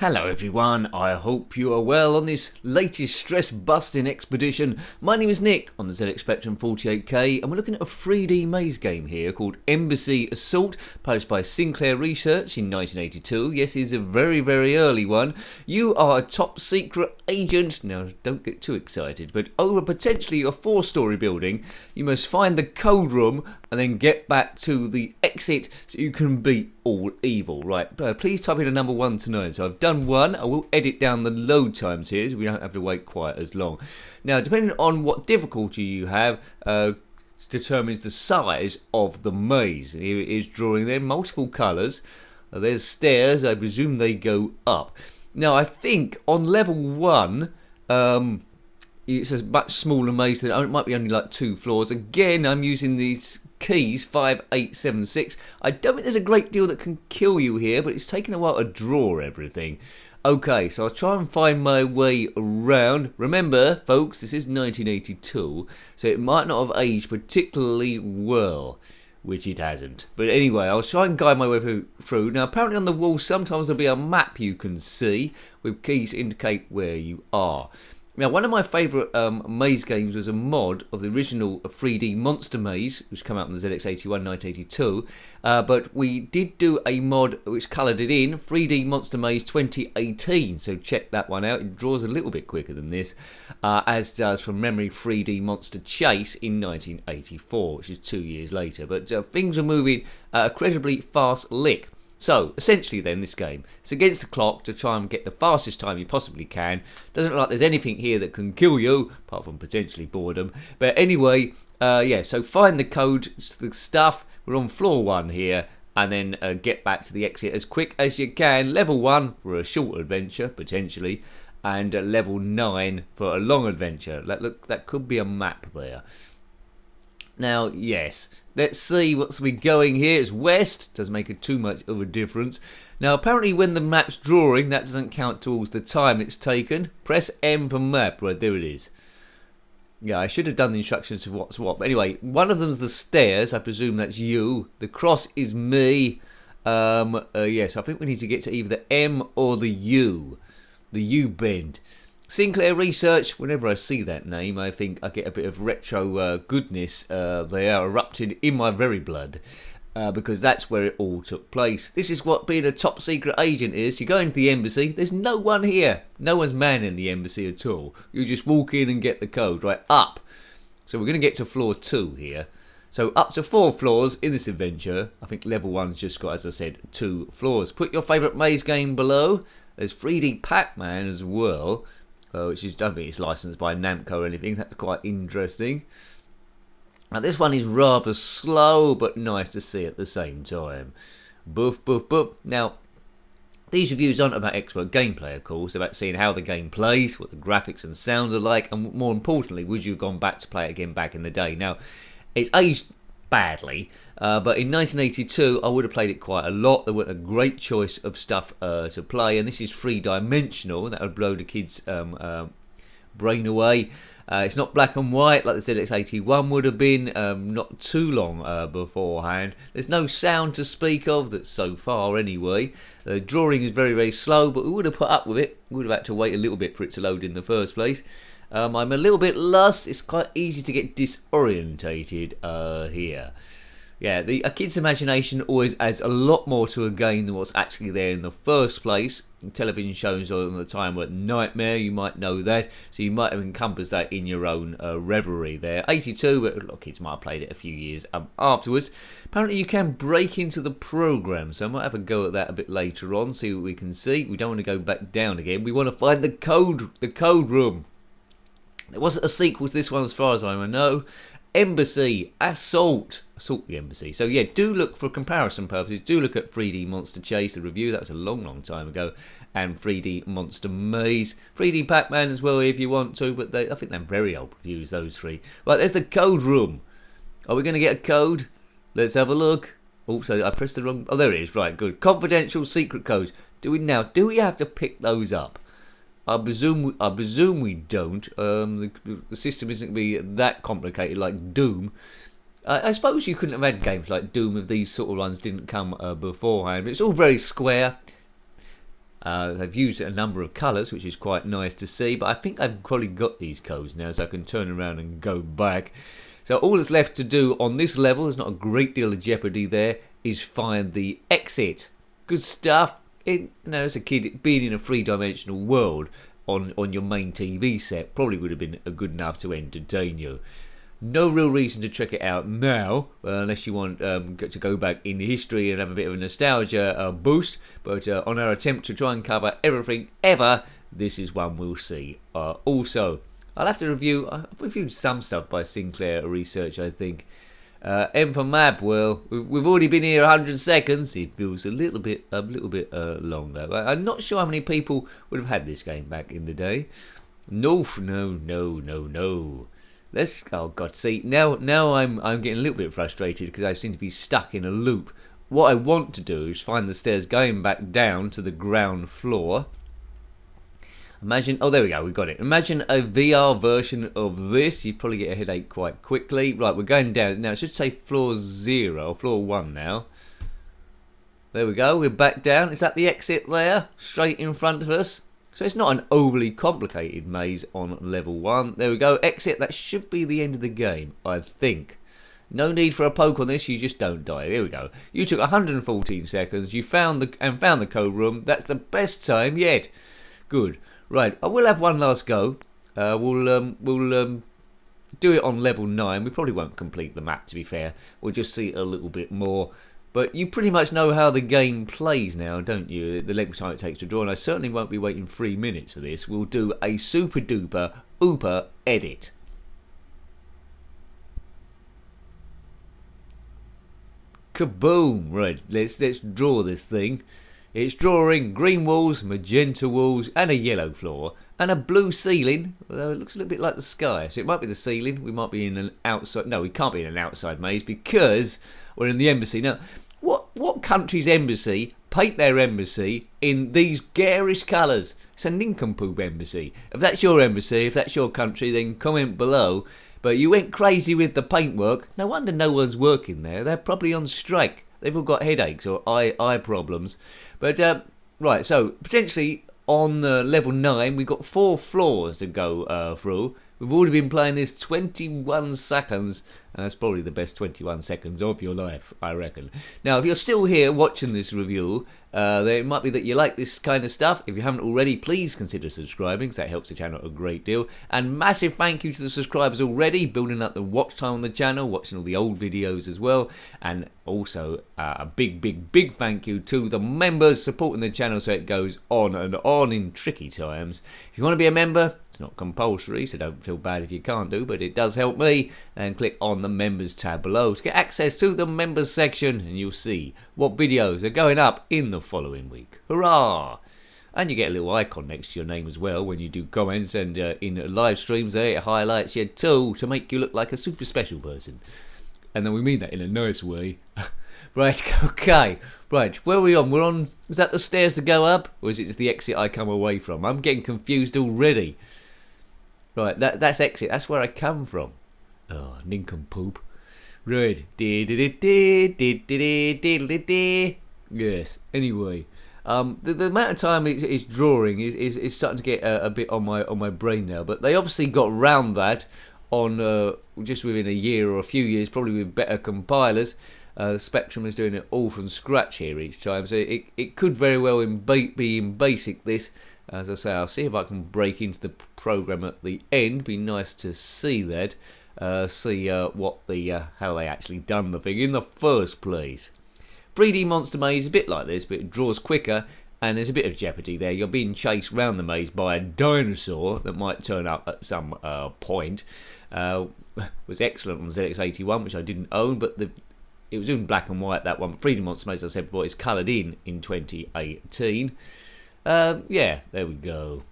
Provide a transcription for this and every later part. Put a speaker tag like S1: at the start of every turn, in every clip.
S1: Hello everyone, I hope you are well on this latest stress-busting expedition. My name is Nick on the zxspectrum 48K and we're looking at a 3D maze game here called Embassy Assault, published by Sinclair Research in 1982. Yes, it's a very, very early one. You are a top secret agent. Now, don't get too excited, but over potentially a 4-story building, you must find the code room and then get back to the exit so you can beat all evil. Right, please type in a number 1 to 9. So I've done 1. I will edit down the load times here so we don't have to wait quite as long. Now, depending on what difficulty you have, determines the size of the maze. Here it is drawing there, multiple colours. There's stairs, I presume they go up. Now, I think on level 1, it's a much smaller maze than it might be only like 2 floors. Again, I'm using these keys 5, 8, 7, 6. I don't think there's a great deal that can kill you here, but it's taken a while to draw everything. Okay, so I'll try and find my way around. Remember, folks, this is 1982, so it might not have aged particularly well, which it hasn't. But anyway, I'll try and guide my way through. Now, apparently on the wall, sometimes there'll be a map you can see with keys to indicate where you are. Now, one of my favourite maze games was a mod of the original 3D Monster Maze, which came out on the ZX81 1982. But we did do a mod which coloured it in, 3D Monster Maze 2018. So check that one out. It draws a little bit quicker than this, as does from memory 3D Monster Chase in 1984, which is 2 years later. But things are moving at a incredibly fast lick. So, essentially then, this game, it's against the clock to try and get the fastest time you possibly can. Doesn't look like there's anything here that can kill you, apart from potentially boredom. But anyway, yeah, so find the code, the stuff. We're on floor 1 here, and then get back to the exit as quick as you can. Level 1 for a short adventure, potentially, and level 9 for a long adventure. That could be a map there. Now, yes, let's see what's we going here. It's west, doesn't make too much of a difference. Now, apparently when the map's drawing, that doesn't count towards the time it's taken. Press M for map. Right, there it is. Yeah, I should have done the instructions of what's what. But anyway, one of them's the stairs. I presume that's you. The cross is me. Yes, I think we need to get to either the M or the U. The U bend. Sinclair Research, whenever I see that name, I think I get a bit of retro goodness there erupted in my very blood, because that's where it all took place. This is what being a top secret agent is. You go into the embassy, there's no one here. No one's manning the embassy at all. You just walk in and get the code, right, up. So we're going to get to floor 2 here. So up to 4 floors in this adventure. I think level 1's just got, as I said, 2 floors. Put your favourite maze game below. There's 3D Pac-Man as well. Which is, I don't think it's licensed by Namco or anything. That's quite interesting. Now this one is rather slow, but nice to see at the same time. Boof, boof, boof. Now, these reviews aren't about expert gameplay, of course. They're about seeing how the game plays, what the graphics and sound are like, and more importantly, would you have gone back to play it again back in the day? Now, it's aged badly, but in 1982 I would have played it quite a lot. There wasn't a great choice of stuff to play, and this is 3-dimensional. That would blow the kids' brain away. It's not black and white like the ZX81 would have been not too long beforehand. There's no sound to speak of, that's so far anyway. The drawing is very, very slow, but we would have put up with it. We would have had to wait a little bit for it to load in the first place. I'm a little bit lost. It's quite easy to get disorientated here. Yeah, a kid's imagination always adds a lot more to a game than what's actually there in the first place. Television shows on the time were a nightmare, you might know that. So you might have encompassed that in your own reverie there. 82, but a lot of kids might have played it a few years afterwards. Apparently you can break into the program, so I might have a go at that a bit later on, see what we can see. We don't want to go back down again. We want to find the code room. There wasn't a sequel to this one as far as I know. Embassy Assault the embassy. So yeah, do look, for comparison purposes, do look at 3D Monster Chase, the review. That was a long time ago. And 3D Monster Maze. 3D Pac-Man as well if you want to, but I think they're very old reviews, those 3. Right, there's the code room. Are we going to get a code? Let's have a look. Also, I pressed the wrong... Oh, there it is. Right, good. Confidential secret codes. Do we have to pick those up? I presume we don't. The system isn't going to be that complicated like Doom. I suppose you couldn't have had games like Doom if these sort of ones didn't come beforehand. But it's all very square. They've used a number of colours, which is quite nice to see, but I think I've probably got these codes now, so I can turn around and go back. So all that's left to do on this level, there's not a great deal of jeopardy there, is find the exit. Good stuff. As a kid, being in a three-dimensional world on your main TV set probably would have been good enough to entertain you. No real reason to check it out now, unless you want to go back in history and have a bit of a nostalgia boost. But on our attempt to try and cover everything ever, this is one we'll see. Also, I'll have to review. I've reviewed some stuff by Sinclair Research, I think. M for map. Well, we've already been here 100 seconds. It feels a little bit long though. I'm not sure how many people would have had this game back in the day. No. Oh God! See, now I'm getting a little bit frustrated because I seem to be stuck in a loop. What I want to do is find the stairs going back down to the ground floor. Imagine, oh there we go, we got it. Imagine a VR version of this. You'd probably get a headache quite quickly. Right, we're going down now. It should say floor 0, floor 1 now. There we go. We're back down. Is that the exit there, straight in front of us? So it's not an overly complicated maze on level 1. There we go. Exit. That should be the end of the game, I think. No need for a poke on this. You just don't die. There we go. You took 114 seconds. You found the code room. That's the best time yet. Good. Right. I will have one last go. We'll do it on level 9. We probably won't complete the map, to be fair. We'll just see it a little bit more. But you pretty much know how the game plays now, don't you? The length of time it takes to draw, and I certainly won't be waiting 3 minutes for this. We'll do a super duper ooper edit. Kaboom! Right, let's draw this thing. It's drawing green walls, magenta walls, and a yellow floor, and a blue ceiling, although it looks a little bit like the sky. So it might be the ceiling. We might be in an outside. No, we can't be in an outside maze because we're in the embassy. Now, what country's embassy paint their embassy in these garish colours? It's a nincompoop embassy. If that's your embassy, if that's your country, then comment below. But you went crazy with the paintwork. No wonder no one's working there. They're probably on strike. They've all got headaches or eye problems. But, right, so potentially on level 9, we've got 4 floors to go through. We've already been playing this 21 seconds, and that's probably the best 21 seconds of your life, I reckon. Now, if you're still here watching this review, then it might be that you like this kind of stuff. If you haven't already, please consider subscribing, because that helps the channel a great deal. And massive thank you to the subscribers already, building up the watch time on the channel, watching all the old videos as well. And also a big thank you to the members supporting the channel so it goes on and on in tricky times. If you want to be a member, it's not compulsory, so don't feel bad if you can't do, but it does help me. And click on the members tab below to get access to the members section, and you'll see what videos are going up in the following week. Hurrah! And you get a little icon next to your name as well when you do comments, and in live streams there it highlights you too to make you look like a super special person. And then we mean that in a nice way. Right, okay. Right, where are we on? We're on, is that the stairs to go up? Or is it just the exit I come away from? I'm getting confused already. Right, that's exit. That's where I come from. Oh, nincompoop. Right. Yes, anyway. The amount of time it's drawing is starting to get a bit on my brain now. But they obviously got round that on just within a year or a few years, probably with better compilers. Spectrum is doing it all from scratch here each time, so it could very well be in basic this. As I say, I'll see if I can break into the program at the end. Be nice to see that, see what how they actually done the thing in the first place. 3D Monster Maze is a bit like this, but it draws quicker, and there's a bit of jeopardy there. You're being chased round the maze by a dinosaur that might turn up at some point. Was excellent on the ZX81, which I didn't own, but it was in black and white, that one. 3D Monster Maze, as I said before, is coloured in 2018. Yeah, there we go.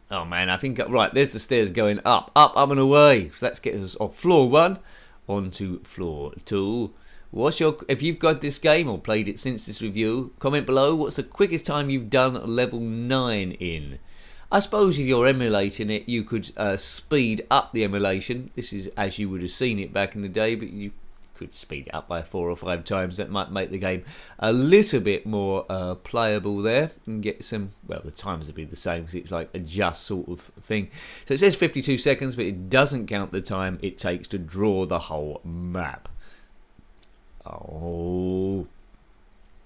S1: Oh man, I think, right, there's the stairs going up and away. So let's get us off floor 1 onto floor 2. If you've got this game or played it since this review, comment below. What's the quickest time you've done level 9 in? I suppose if you're emulating it, you could speed up the emulation. This is as you would have seen it back in the day, but could speed it up by 4 or 5 times. That might make the game a little bit more playable there, and get some, well, the times would be the same because it's like a just sort of thing. So it says 52 seconds, but it doesn't count the time it takes to draw the whole map. Oh,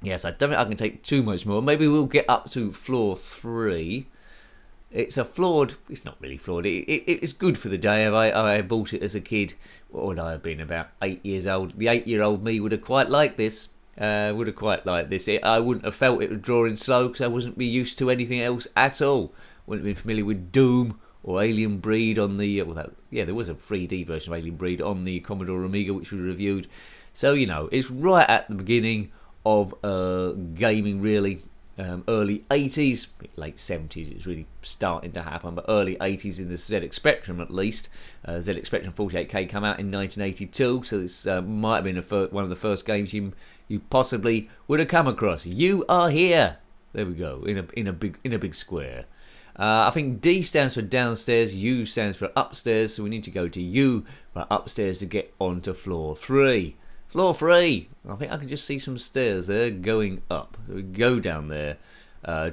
S1: yes, I don't think I can take too much more. Maybe we'll get up to floor 3. It's a flawed, it's not really flawed, it's good for the day. I bought it as a kid. What would I have been, about 8 years old? The 8-year-old me would have quite liked this. I wouldn't have felt it was drawing slow because I wasn't be used to anything else at all. Wouldn't have been familiar with Doom or Alien Breed on the, there was a 3D version of Alien Breed on the Commodore Amiga which we reviewed. So, you know, it's right at the beginning of gaming, really. Early 80s, late 70s, it's really starting to happen, but early 80s in the ZX Spectrum at least. ZX Spectrum 48K came out in 1982, so this might have been one of the first games you possibly would have come across. You are here. There we go, in a big square. I think D stands for downstairs, U stands for upstairs, so we need to go to U for upstairs to get onto floor 3. Floor 3. I think I can just see some stairs there going up. So we go down there.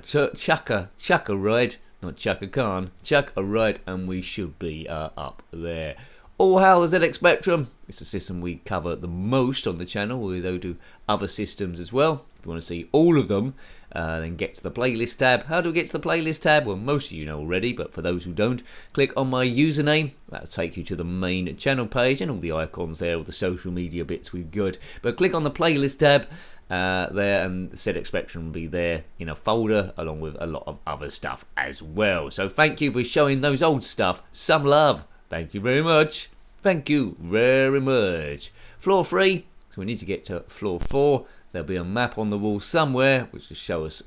S1: Chuck a ride. Not chuck a Khan. Chuck a ride, and we should be up there. All hail the ZX Spectrum. It's a system we cover the most on the channel. We though do other systems as well. If you want to see all of them, then get to the playlist tab. How do we get to the playlist tab? Well, most of you know already, but for those who don't, click on my username. That'll take you to the main channel page and all the icons there, all the social media bits we've got. But click on the playlist tab there, and the ZX Spectrum will be there in a folder along with a lot of other stuff as well. So thank you for showing those old stuff some love. Thank you very much. Thank you very much. Floor 3. So we need to get to floor 4. There'll be a map on the wall somewhere which will show us,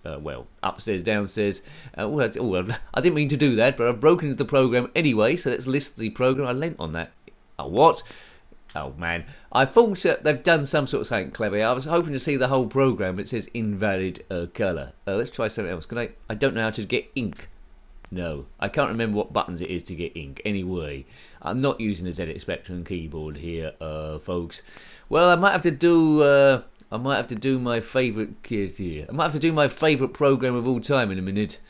S1: upstairs, downstairs. I didn't mean to do that, but I've broken into the program anyway, so let's list the program. I lent on that. Oh, what? Oh, man. I thought they've done some sort of something clever. I was hoping to see the whole program, but it says invalid colour. Let's try something else. I don't know how to get ink. No, I can't remember what buttons it is to get ink. Anyway, I'm not using the ZX Spectrum keyboard here, folks. Well, I might have to do my favourite kit here. I might have to do my favourite program of all time in a minute.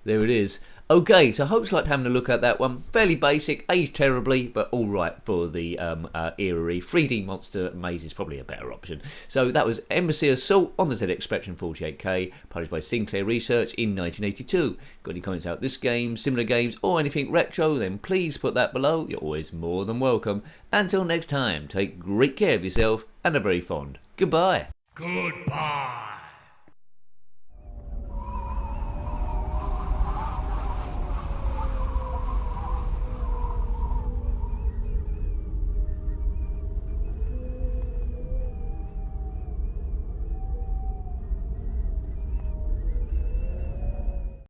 S1: There it is. Okay, so I hope you liked having a look at that one. Fairly basic, aged terribly, but all right for the era. 3D Monster Maze is probably a better option. So that was Embassy Assault on the ZX Spectrum 48K, published by Sinclair Research in 1982. Got any comments about this game, similar games, or anything retro, then please put that below. You're always more than welcome. Until next time, take great care of yourself and a very fond goodbye.
S2: Goodbye.